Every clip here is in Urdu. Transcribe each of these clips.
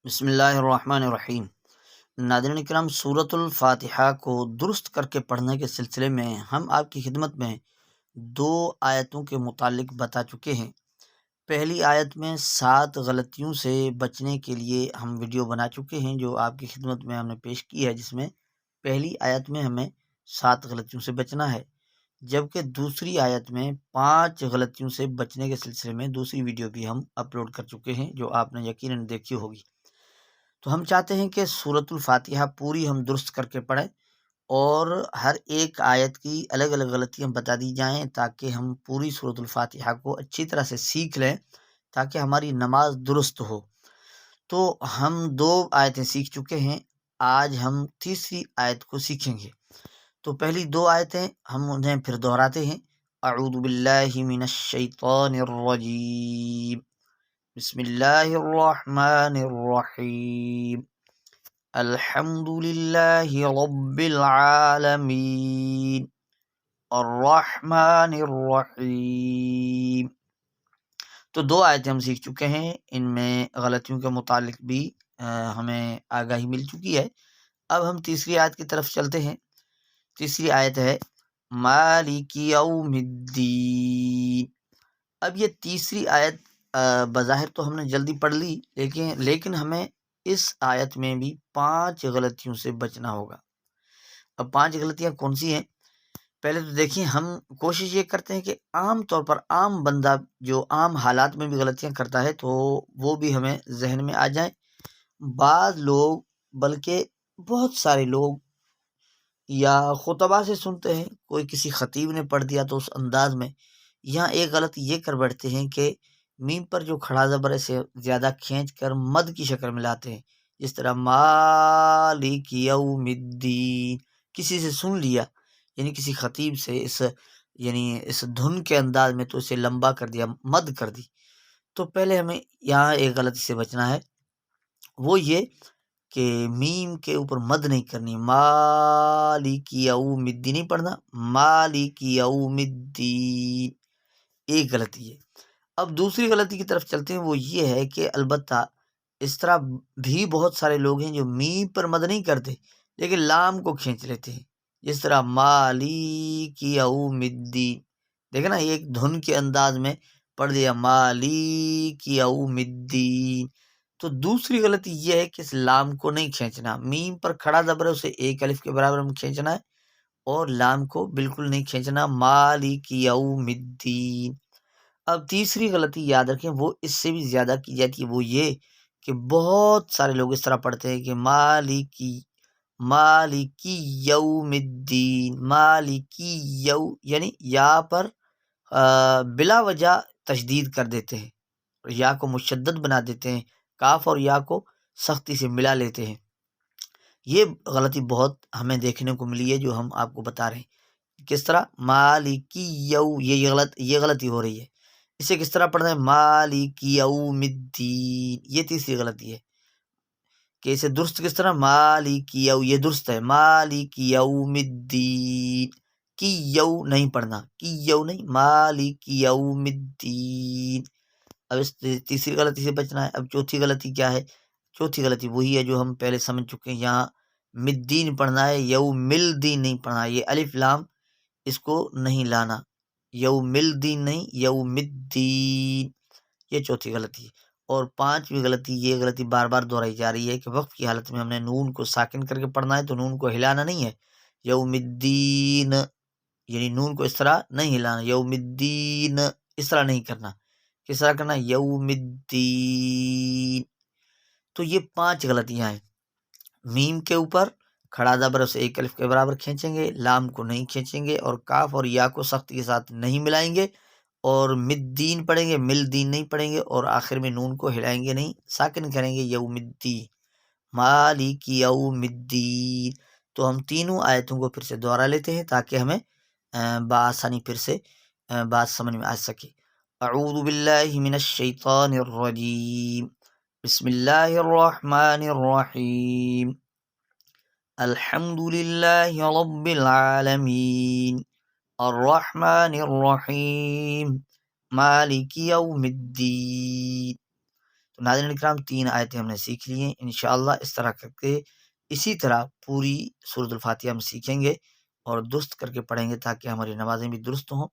بسم اللہ الرحمن الرحیم۔ ناظرین اکرام، سورۃ الفاتحہ کو درست کر کے پڑھنے کے سلسلے میں ہم آپ کی خدمت میں دو آیتوں کے متعلق بتا چکے ہیں۔ پہلی آیت میں 7 غلطیوں سے بچنے کے لیے ہم ویڈیو بنا چکے ہیں جو آپ کی خدمت میں ہم نے پیش کی ہے، جس میں پہلی آیت میں ہمیں 7 غلطیوں سے بچنا ہے، جبکہ دوسری آیت میں 5 غلطیوں سے بچنے کے سلسلے میں دوسری ویڈیو بھی ہم اپلوڈ کر چکے ہیں جو آپ نے یقیناً دیکھی ہوگی۔ تو ہم چاہتے ہیں کہ سورۃ الفاتحہ پوری ہم درست کر کے پڑھیں اور ہر ایک آیت کی الگ الگ غلطیاں بتا دی جائیں تاکہ ہم پوری سورۃ الفاتحہ کو اچھی طرح سے سیکھ لیں، تاکہ ہماری نماز درست ہو۔ تو ہم 2 آیتیں سیکھ چکے ہیں، آج ہم تیسری آیت کو سیکھیں گے۔ تو پہلی 2 آیتیں ہم انہیں پھر دہراتے ہیں۔ اعوذ باللہ من الشیطان الرجیم، بسم اللہ الرحمن الرحیم، الحمد للہ رب العالمین، الرحمن الرحیم۔ تو 2 آیتیں ہم سیکھ چکے ہیں، ان میں غلطیوں کے متعلق بھی ہمیں آگاہی مل چکی ہے۔ اب ہم تیسری آیت کی طرف چلتے ہیں۔ تیسری آیت ہے مالک یوم الدین۔ اب یہ تیسری آیت بظاہر تو ہم نے جلدی پڑھ لی، لیکن ہمیں اس آیت میں بھی 5 غلطیوں سے بچنا ہوگا۔ اب 5 غلطیاں کون سی ہیں؟ پہلے تو دیکھیں، ہم کوشش یہ کرتے ہیں کہ عام طور پر عام بندہ جو عام حالات میں بھی غلطیاں کرتا ہے تو وہ بھی ہمیں ذہن میں آ جائیں۔ بعض لوگ، بلکہ بہت سارے لوگ یا خطبہ سے سنتے ہیں، کوئی کسی خطیب نے پڑھ دیا تو اس انداز میں یہاں ایک غلطی یہ کر بیٹھتے ہیں کہ میم پر جو کھڑا زبر سے زیادہ کھینچ کر مد کی شکل میں لاتے ہیں، جس طرح مالک یوم الدین۔ کسی سے سن لیا، یعنی کسی خطیب سے اس دھن کے انداز میں، تو اسے لمبا کر دیا، مد کر دی۔ تو پہلے ہمیں یہاں ایک غلطی سے بچنا ہے، وہ یہ کہ میم کے اوپر مد نہیں کرنی، مالک یوم الدین نہیں پڑھنا، مالک یوم الدین، ایک غلطی ہے۔ اب دوسری غلطی کی طرف چلتے ہیں، وہ یہ ہے کہ البتہ اس طرح بھی بہت سارے لوگ ہیں جو میم پر مد نہیں کرتے لیکن لام کو کھینچ لیتے ہیں، جس طرح مالک یوم الدین، دیکھیں نا، ایک دھن کے انداز میں پڑھ دیا مالک یوم الدین۔ تو دوسری غلطی یہ ہے کہ اس لام کو نہیں کھینچنا، میم پر کھڑا زبر ہے اسے ایک الف کے برابر ہم کھینچنا ہے، اور لام کو بالکل نہیں کھینچنا، مالک یوم الدین۔ اب تیسری غلطی یاد رکھیں، وہ اس سے بھی زیادہ کی جاتی ہے، وہ یہ کہ بہت سارے لوگ اس طرح پڑھتے ہیں کہ مالکی یوم الدین، مالکی یعنی یا پر بلا وجہ تشدید کر دیتے ہیں، یا کو مشدد بنا دیتے ہیں، کاف اور یا کو سختی سے ملا لیتے ہیں۔ یہ غلطی بہت ہمیں دیکھنے کو ملی ہے جو ہم آپ کو بتا رہے ہیں۔ کس طرح مالکی یہ غلطی ہو رہی ہے، اسے کس طرح پڑھنا ہے، مالک یوم الدین، یہ تیسری غلطی ہے کہ اسے درست کس طرح، مالک یہ درست ہے، مالک یوم الدین، کی یو نہیں پڑھنا، کی یو نہیں، مالک یوم الدین۔ اب اس تیسری غلطی سے بچنا ہے۔ اب چوتھی غلطی کیا ہے؟ چوتھی غلطی وہی ہے جو ہم پہلے سمجھ چکے ہیں، یہاں مدین پڑھنا ہے، یوم الدین نہیں پڑھنا، یہ الف لام اس کو نہیں لانا، یوم الدین نہیں، یوم الدین، یہ چوتھی غلطی ہے۔ اور 5ویں غلطی، یہ غلطی بار بار دہرائی جا رہی ہے کہ وقف کی حالت میں ہم نے نون کو ساکن کر کے پڑھنا ہے، تو نون کو ہلانا نہیں ہے، یوم الدین، یعنی نون کو اس طرح نہیں ہلانا، یوم الدین اس طرح نہیں کرنا، کس طرح کرنا، یوم الدین۔ تو یہ 5 غلطیاں ہیں۔ میم کے اوپر کھڑا زبر اسے ایک الف کے برابر کھینچیں گے، لام کو نہیں کھینچیں گے، اور کاف اور یا کو سختی کے ساتھ نہیں ملائیں گے، اور مدین پڑھیں گے، ملدین نہیں پڑھیں گے، اور آخر میں نون کو ہلائیں گے نہیں، ساکن کریں گے، یوم الدین، مالک یوم الدین۔ تو ہم تینوں آیتوں کو پھر سے دوہرا لیتے ہیں تاکہ ہمیں بآسانی پھر سے بات سمجھ میں آ سکے۔ اعوذ باللہ من الشیطان الرجیم، بسم اللہ الرحمن الرحیم، الحمد للہ رب العالمین، الرحمن الرحیم، مالک یوم الدین۔ ناظرین اکرام 3 آیتیں ہم نے سیکھ لی ہیں، انشاءاللہ اس طرح کر کے اسی طرح پوری سورۃ الفاتحہ ہم سیکھیں گے اور درست کر کے پڑھیں گے تاکہ ہماری نمازیں بھی درست ہوں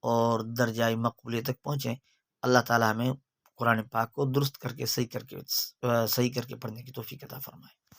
اور درجۂ مقبولیت تک پہنچیں۔ اللہ تعالیٰ ہمیں قرآن پاک کو درست کر کے صحیح کر کے پڑھنے کی توفیق عطا فرمائے۔